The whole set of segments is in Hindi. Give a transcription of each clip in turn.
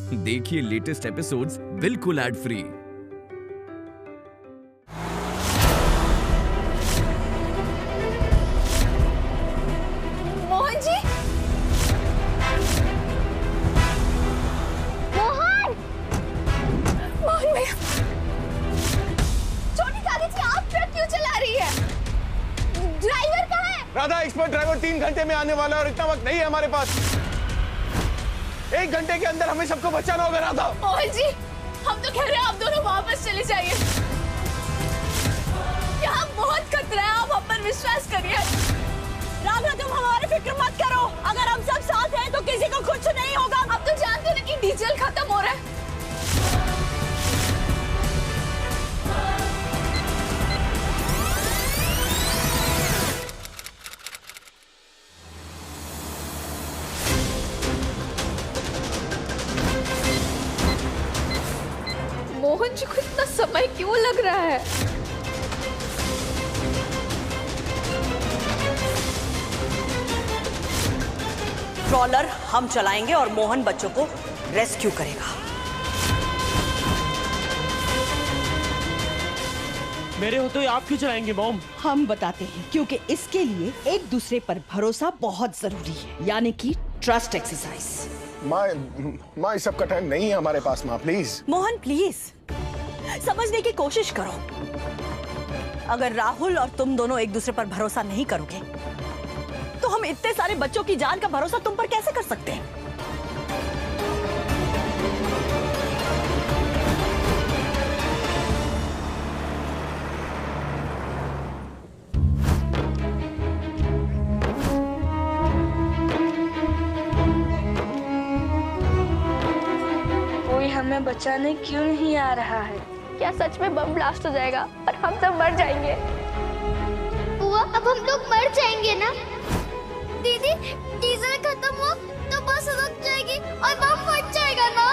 देखिए लेटेस्ट एपिसोड्स बिल्कुल एड फ्री। मोहन जी, मोहन, मोहन भैया, छोटी दादी जी आप ट्रक क्यों चला रही है? ड्राइवर कहाँ है? राधा, एक्सपर्ट ड्राइवर 3 घंटे में आने वाला है और इतना वक्त नहीं है हमारे पास। 1 घंटे के अंदर हमें सबको बचाना होगा राधा। मोहन जी, हम तो कह रहे हैं आप दोनों वापस चले जाइए। यहाँ बहुत खतरा है, आप हम पर विश्वास करिए। राधा, तुम हमारी फिक्र मत करो, अगर हम सब साथ हैं तो किसी को कुछ नहीं होगा। अब तो जानते हैं कि डीजल खत्म हो रहा है। मोहन जी को इतना समय क्यों लग रहा है? ट्रॉलर हम चलाएंगे और मोहन बच्चों को रेस्क्यू करेगा। मेरे होते हुए आप क्यों चलाएंगे मॉम? हम बताते हैं, क्योंकि इसके लिए एक दूसरे पर भरोसा बहुत जरूरी है, यानी कि ट्रस्ट एक्सरसाइज। माँ इस सब का टाइम नहीं है हमारे पास। माँ प्लीज। मोहन प्लीज समझने की कोशिश करो। अगर राहुल और तुम दोनों एक दूसरे पर भरोसा नहीं करोगे तो हम इतने सारे बच्चों की जान का भरोसा तुम पर कैसे कर सकते हैं? कोई हमें बचाने क्यों नहीं आ रहा है? क्या सच में बम ब्लास्ट हो जाएगा और हम सब मर जाएंगे? बुआ, अब हम लोग मर जाएंगे ना? दीदी, डीजल खत्म हो तो बस रुक जाएगी और बम फट जाएगा ना?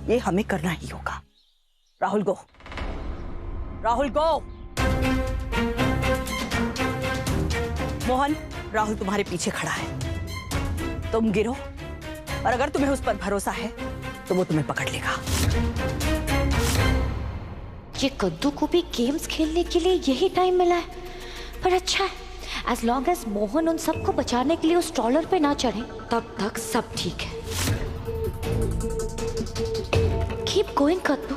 ये हमें करना ही होगा। राहुल गो, राहुल गो। मोहन, राहुल तुम्हारे पीछे खड़ा है, तुम गिरो और अगर तुम्हें उस पर भरोसा है तो वो तुम्हें पकड़ लेगा। ये कद्दू को भी गेम्स खेलने के लिए यही टाइम मिला है, पर अच्छा है, एज लॉन्ग एज मोहन उन सबको बचाने के लिए उस ट्रॉलर पे ना चढ़े तब तक सब ठीक है। कीप गोइंग कद्दू,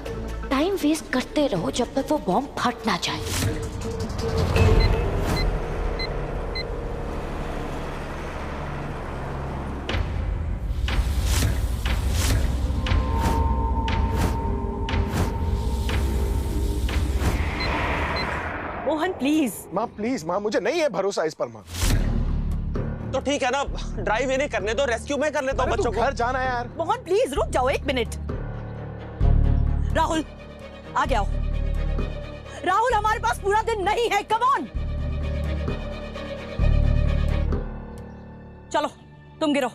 टाइम वेस्ट करते रहो जब तक वो बॉम्ब फट ना जाए। मोहन प्लीज माँ मुझे नहीं है भरोसा इस पर। माँ तो ठीक है ना, ड्राइव इन्हें करने दो, रेस्क्यू मैं कर लेता हूँ बच्चों को। घर जाना है यार। मोहन प्लीज रुक जाओ 1 मिनट। राहुल आगे आओ। राहुल, हमारे पास पूरा दिन नहीं है, कम ऑन। चलो तुम गिरो।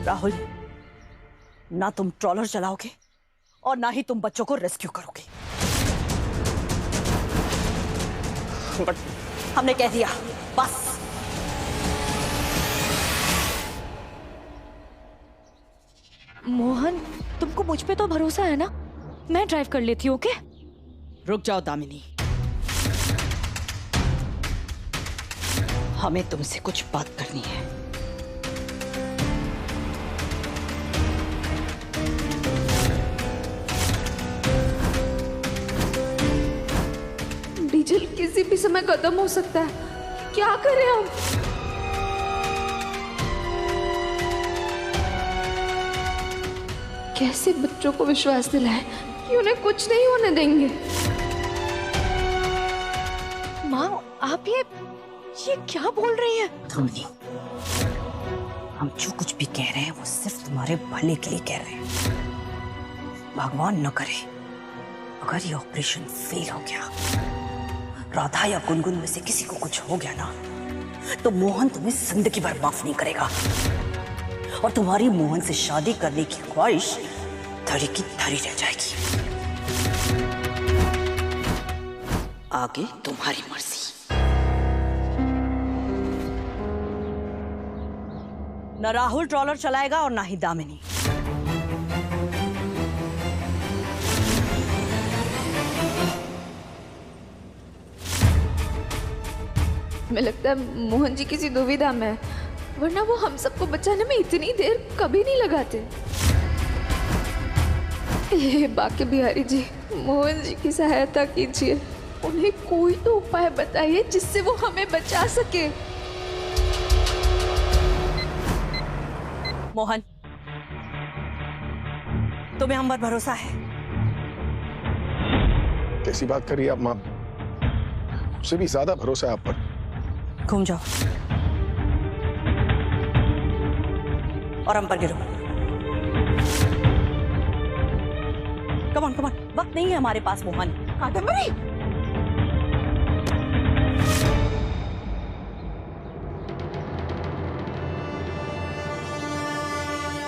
राहुल, ना तुम ट्रॉलर चलाओगे और ना ही तुम बच्चों को रेस्क्यू करोगे। बट हमने कह दिया, बस। मोहन, तुमको मुझ पे तो भरोसा है ना? मैं ड्राइव कर लेती हूँ। ओके? रुक जाओ दामिनी, हमें तुमसे कुछ बात करनी है। डीजल किसी भी समय खत्म हो सकता है, क्या करें हम? कैसे बच्चों को विश्वास दिलाएं कि उन्हें कुछ नहीं होने देंगे? माँ, आप ये क्या बोल रही हैं? दामिनी, हम जो कुछ भी कह रहे हैं वो सिर्फ तुम्हारे भले के लिए कह रहे हैं। भगवान न करे अगर ये ऑपरेशन फेल हो गया, राधा या गुनगुन में से किसी को कुछ हो गया ना, तो मोहन तुम्हें जिंदगी भर माफ नहीं करेगा और तुम्हारी मोहन से शादी करने की ख्वाहिश धरी की धरी रह जाएगी। आगे तुम्हारी मर्जी। न राहुल ट्रॉलर चलाएगा और ना ही दामिनी। हमें लगता है मोहन जी किसी दुविधा में है, वरना वो हम सबको बचाने में इतनी देर कभी नहीं लगाते। हे बाके बिहारी जी, मोहन जी की सहायता कीजिए, उन्हें कोई तो उपाय बताइए जिससे वो हमें बचा सके। मोहन, तुम्हें हम पर भरोसा है? कैसी बात करिए आप माँ, उससे भी ज्यादा भरोसा है आप पर। घूम जाओ और हम पर गिरो। कमान कमान, वक्त नहीं है हमारे पास मोहन। कादम्बरी,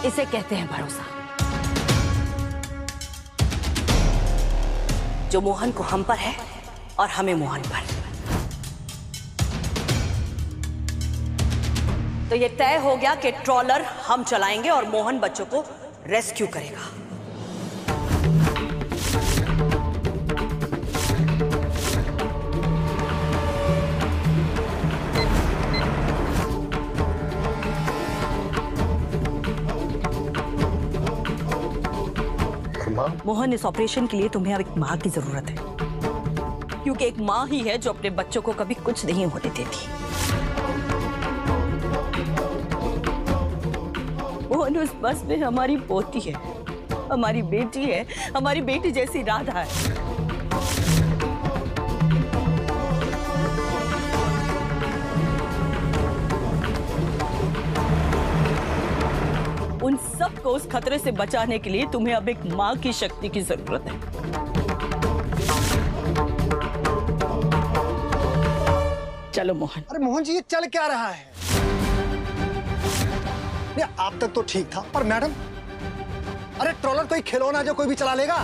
इसे कहते हैं भरोसा। जो मोहन को हम पर है और हमें मोहन पर। तो ये तय हो गया कि ट्रॉलर हम चलाएंगे और मोहन बच्चों को रेस्क्यू करेगा। मोहन, इस ऑपरेशन के लिए तुम्हें अब एक मां की जरूरत है, क्योंकि एक मां ही है जो अपने बच्चों को कभी कुछ नहीं होने देती। मोहन उस बस में हमारी पोती है, हमारी बेटी है, हमारी बेटी जैसी राधा है। उन सबको उस खतरे से बचाने के लिए तुम्हें अब एक मां की शक्ति की जरूरत है। चलो मोहन। अरे मोहन जी, ये चल क्या रहा है? नहीं, आप तक तो ठीक था, पर मैडम, अरे ट्रॉलर कोई खिलौना जो कोई भी चला लेगा।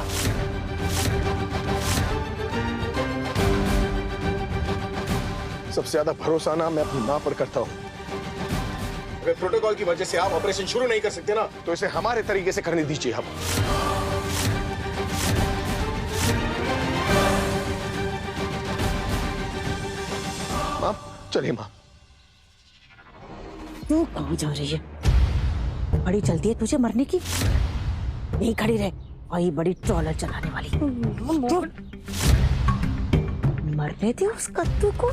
सबसे ज्यादा भरोसा ना मैं अपनी मां पर करता हूं। अगर प्रोटोकॉल की वजह से आप ऑपरेशन शुरू नहीं कर सकते ना, तो इसे हमारे तरीके से करने दीजिए। आप मां, चलिए मां। तू कहां जा रही है? बड़ी जल्दी है तुझे मरने की? यही खड़ी रह, वही बड़ी ट्रॉलर चलाने वाली। मरने दे उस कद्दू को।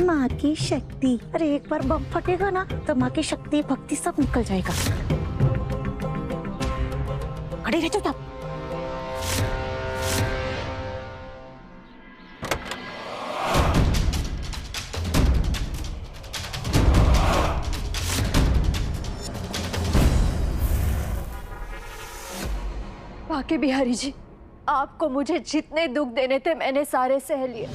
माँ की शक्ति, अरे एक बार बम फटेगा ना तो माँ की शक्ति भक्ति सब निकल जाएगा। खड़ी रह चुपचाप। बाके बिहारी जी, आपको मुझे जितने दुख देने थे मैंने सारे सह लिए,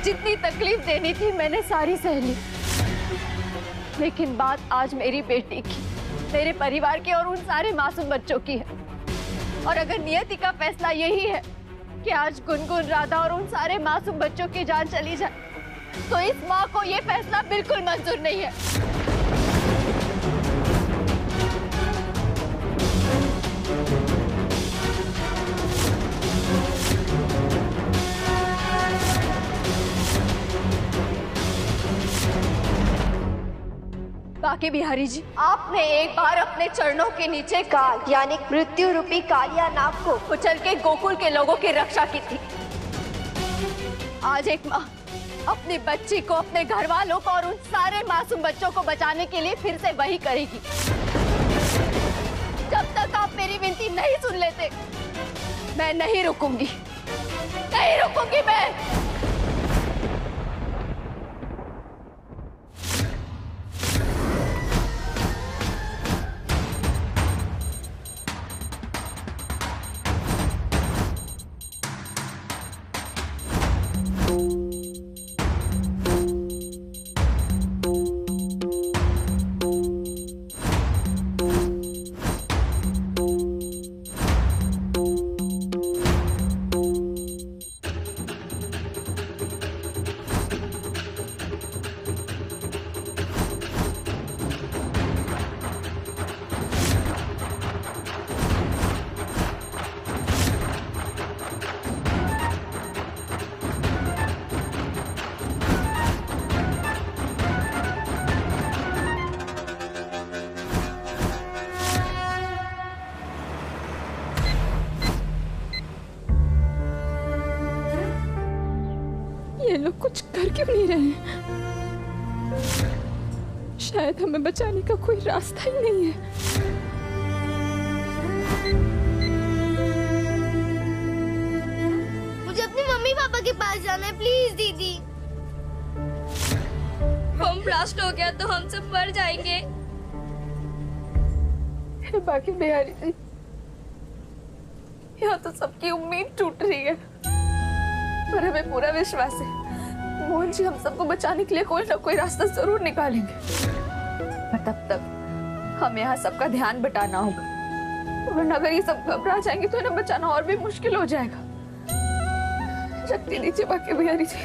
जितनी तकलीफ देनी थी मैंने सारी सह ली। लेकिन बात आज मेरी बेटी की, मेरे परिवार की और उन सारे मासूम बच्चों की है। और अगर नियति का फैसला यही है कि आज गुनगुन, राधा और उन सारे मासूम बच्चों की जान चली जाए, तो इस माँ को ये फैसला बिल्कुल मंजूर नहीं है। बाके बिहारी जी, आपने एक बार अपने चरणों के नीचे काल यानी मृत्यु रूपी कालिया नाग को कुचल के गोकुल के लोगों की रक्षा की थी। आज एक माँ अपनी बच्ची को, अपने घर वालों को और उन सारे मासूम बच्चों को बचाने के लिए फिर से वही करेगी। जब तक आप मेरी विनती नहीं सुन लेते, मैं नहीं रुकूंगी, नहीं रुकूंगी मैं। कर क्यों नहीं रहे? शायद हमें बचाने का कोई रास्ता ही नहीं है। मुझे अपनी मम्मी पापा के पास जाना है, प्लीज दीदी। बम ब्लास्ट हो गया तो हम सब मर जाएंगे। बाकी बिहारी जी, यहाँ तो सबकी उम्मीद टूट रही है, पर हमें पूरा विश्वास है मोहन जी हम सबको बचाने के लिए कोई ना कोई रास्ता जरूर निकालेंगे। पर तब तक हमें यहाँ सबका ध्यान बटाना होगा, वरना अगर ये सब घबरा जाएंगे तो इन्हें बचाना और भी मुश्किल हो जाएगा। शक्ति दीजिए बाकी बिहारी जी।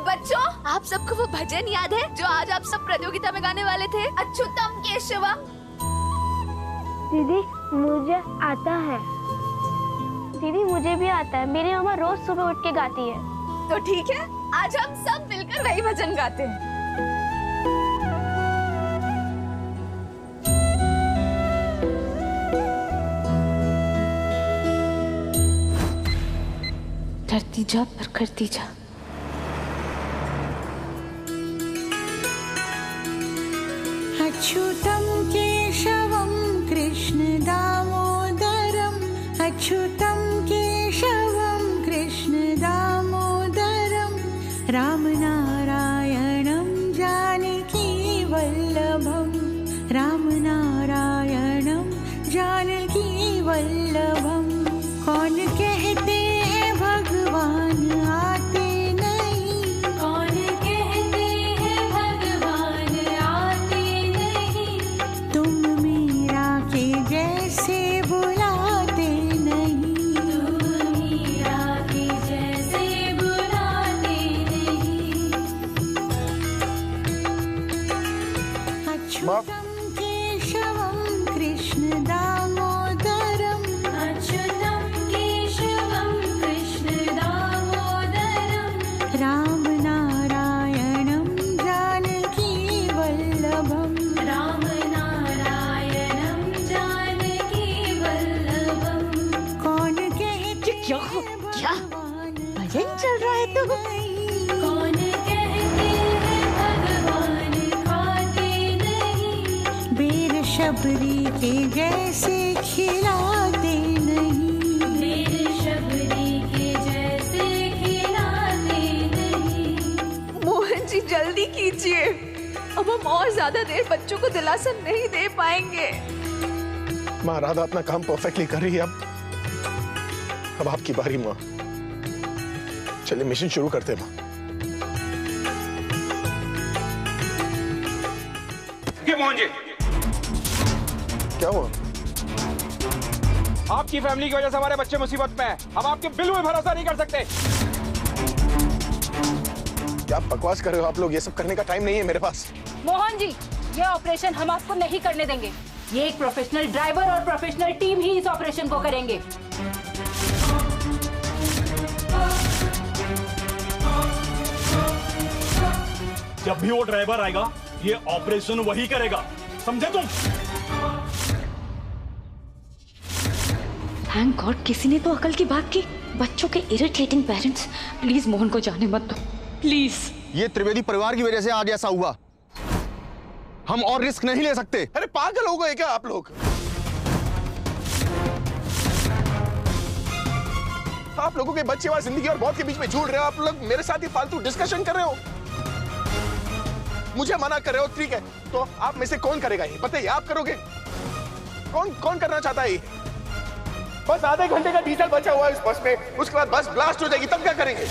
बच्चों, आप सबको वो भजन याद है जो आज आप सब प्रतियोगिता में गाने वाले थे? अच्युतम केशवम। दीदी मुझे आता है। दीदी मुझे भी आता है, मेरी मम्मा रोज सुबह उठ के गाती है। तो ठीक है, आज हम सब मिलकर वही भजन गाते हैं। डरती जा पर करती जा। अच्युतं केशवं कृष्ण दामोदरम् अच्युतं केशवं कृष्ण दामोदरं रामनारायणं जानकी वल्लभं रामनारायणं जानकी वल्लभं। कौन कहते हैं भगवान आते नहीं, कौन कहते हैं भगवान आते नहीं, तुम मीरा के जैसे बुलाते नहीं, तुम मीरा के जैसे बुलाते नहीं। अच्युतं केशवं कृष्ण दामोदरम् अच्युतं केशवं कृष्ण दामोदरं रामनारायणं जानकी वल्लभं रामनारायणं जानकी वल्लभं। कौन कहते क्या भजन चल रहा है? तो कौन कहते हैं भगवान खाते नहीं, बेर शबरी के जैसे खिलाते नहीं, बेर शबरी के जैसे खिलाते नहीं। मोहन जी जल्दी कीजिए, अब हम और ज्यादा देर बच्चों को दिलासा नहीं दे पाएंगे। माँ राधा अपना काम परफेक्टली कर रही है। अब आपकी बारी माँ। चलिए मिशन शुरू करते हैं माँ। मोहन जी, क्या हुआ? आपकी फैमिली की वजह से हमारे बच्चे मुसीबत में हैं। हम आपके बिल्कुल भरोसा नहीं कर सकते। क्या बकवास कर रहे हो आप लोग? ये सब करने का टाइम नहीं है मेरे पास। मोहन जी, ये ऑपरेशन हम आपको नहीं करने देंगे। ये एक प्रोफेशनल ड्राइवर और प्रोफेशनल टीम ही इस ऑपरेशन को करेंगे। जब भी वो ड्राइवर आएगा ये ऑपरेशन वही करेगा, समझे तुम? थैंक गॉड किसी ने तो अकल की बात की। बच्चों के इरिटेटिंग पेरेंट्स, प्लीज मोहन को जाने मत दो, प्लीज। ये त्रिवेदी परिवार की वजह से आज ऐसा हुआ। हम और रिस्क नहीं ले सकते। अरे पागल हो गए क्या आप लोग? आप लोगों के बच्चे वहां जिंदगी और मौत के बीच में झूल रहे हो। आप लोग मेरे साथ ही फालतू डिस्कशन कर रहे हो। मुझे मना कर रहे हो, ठीक है। तो आप में से कौन करेगा ये बताइए? आप करोगे? कौन करना चाहता है ये? बस आधे घंटे का डीजल बचा हुआ है इस बस में, उसके बाद बस ब्लास्ट हो जाएगी, तब क्या करेंगे?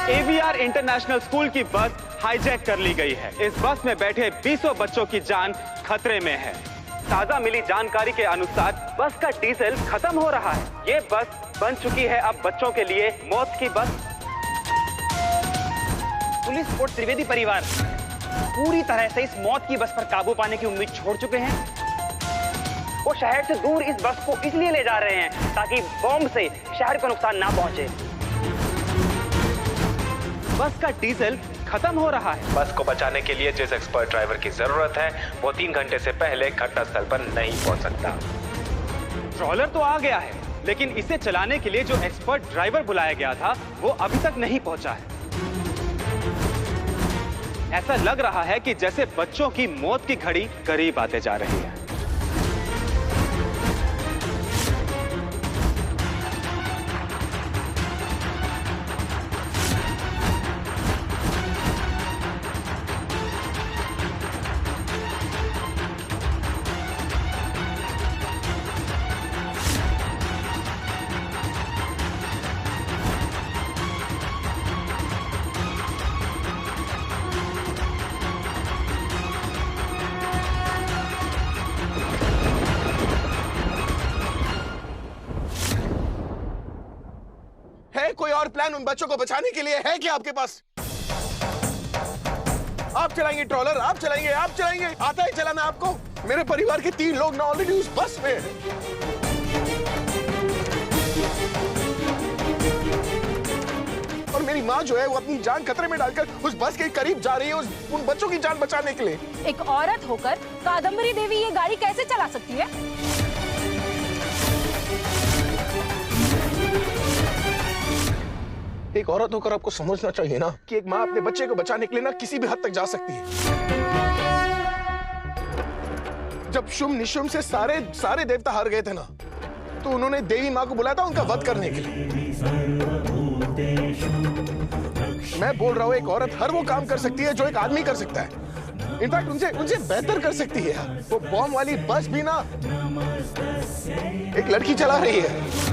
AVR इंटरनेशनल स्कूल की बस हाईजैक कर ली गई है। इस बस में बैठे 20 बच्चों की जान खतरे में है। ताजा मिली जानकारी के अनुसार बस का डीजल खत्म हो रहा है। ये बस बन चुकी है अब बच्चों के लिए मौत की बस। पुलिस और त्रिवेदी परिवार पूरी तरह से इस मौत की बस पर काबू पाने की उम्मीद छोड़ चुके हैं। वो शहर से दूर इस बस को इसलिए ले जा रहे हैं ताकि बॉम्ब से शहर को नुकसान ना पहुंचे। बस का डीजल खत्म हो रहा है। बस को बचाने के लिए जिस एक्सपर्ट ड्राइवर की जरूरत है वो 3 घंटे से पहले घटनास्थल पर नहीं पहुंच सकता। ट्रॉलर तो आ गया है, लेकिन इसे चलाने के लिए जो एक्सपर्ट ड्राइवर बुलाया गया था वो अभी तक नहीं पहुंचा है। ऐसा लग रहा है कि जैसे बच्चों की मौत की घड़ी करीब आते जा रही है। कोई और प्लान उन बच्चों को बचाने के लिए है क्या आपके पास? आप चलाएंगे ट्रॉलर, आप चलाएंगे, आता है चलाना आपको? मेरे परिवार के 3 लोग ना ऑलरेडी उस बस में हैं। और मेरी माँ जो है वो अपनी जान खतरे में डालकर उस बस के करीब जा रही है उन बच्चों की जान बचाने के लिए। एक औरत होकर कादम्बरी देवी ये गाड़ी कैसे चला सकती है? एक औरत होकर आपको समझना चाहिए ना कि एक माँ अपने बच्चे को बचाने के लिए ना किसी भी हद तक जा सकती है। जब शुम निशुम से सारे देवता हार गए थे ना, तो उन्होंने देवी माँ को बुलाया था उनका वध करने के लिए। मैं बोल रहा हूँ एक औरत हर वो काम कर सकती है जो एक आदमी कर सकता है। इनफैक्ट उनसे बेहतर कर सकती है। वो बॉम्ब वाली बस भी ना एक लड़की चला रही है।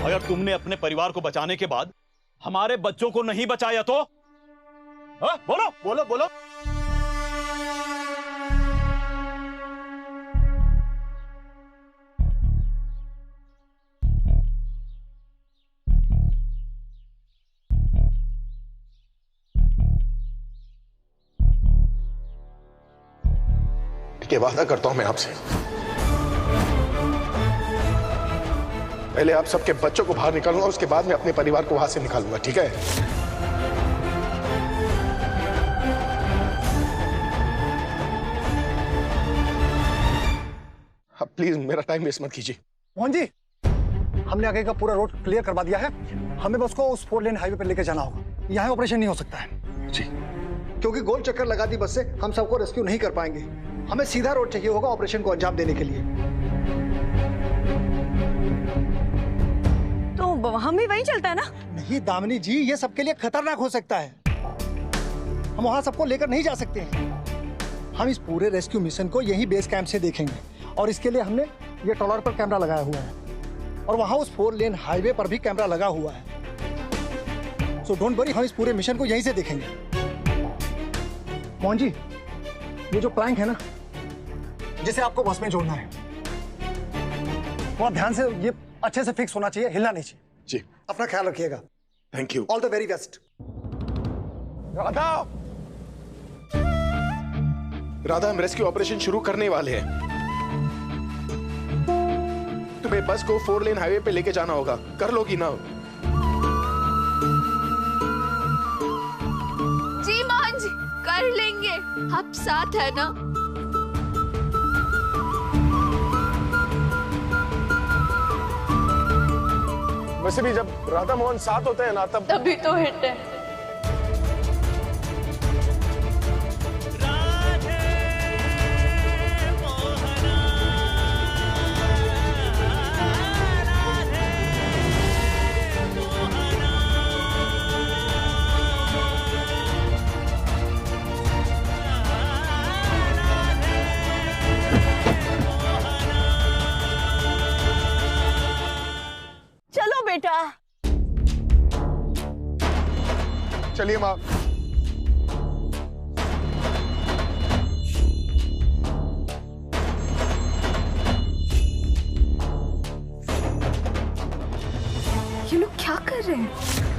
अगर तुमने अपने परिवार को बचाने के बाद हमारे बच्चों को नहीं बचाया तो बोलो बोलो बोलो। ठीक है, वादा करता हूं मैं आपसे, पहले आप सबके बच्चों को बाहर निकालूंगा, उसके बाद मैं अपने परिवार को वहां से निकालूंगा। ठीक है? अब प्लीज मेरा टाइम वेस्ट मत कीजिए। मोहन जी, हमने आगे का पूरा रोड क्लियर करवा दिया है। हमें बस को उस 4 लेन हाईवे पर लेकर जाना होगा। यहाँ ऑपरेशन नहीं हो सकता है जी, क्योंकि गोल चक्कर लगा दी बस से हम सबको रेस्क्यू नहीं कर पाएंगे। हमें सीधा रोड चाहिए होगा ऑपरेशन को अंजाम देने के लिए। तो हम भी वहीं चलता है ना? नहीं दामिनी जी, ये सबके लिए खतरनाक हो सकता है। हम वहां सबको लेकर नहीं जा सकते हैं। हम इस पूरे रेस्क्यू मिशन को यही बेस कैंप से देखेंगे और इसके लिए हमने ये ट्रॉलर पर कैमरा लगाया हुआ है और वहां उस 4 लेन हाईवे पर भी कैमरा लगा हुआ है। सो डोंट वरी, हम इस पूरे मिशन को यहीं से देखेंगे। मोहन जी, ये जो प्लैंक है ना जिसे आपको बस में जोड़ना है, वो आप ध्यान से ये अच्छे से फिक्स होना चाहिए, हिलना नहीं चाहिए। जी, अपना ख्याल रखिएगा। Thank you. All the very best. Radha, हम रेस्क्यू ऑपरेशन शुरू करने वाले हैं। तुम्हें बस को 4 लेन हाईवे पे लेके जाना होगा, कर लोगी ना? जी मोहन जी, कर लेंगे, आप साथ है ना? वैसे भी जब राधा मोहन साथ होते हैं ना तभी तो हिट है। चलिए माँ। ये लोग क्या कर रहे हैं?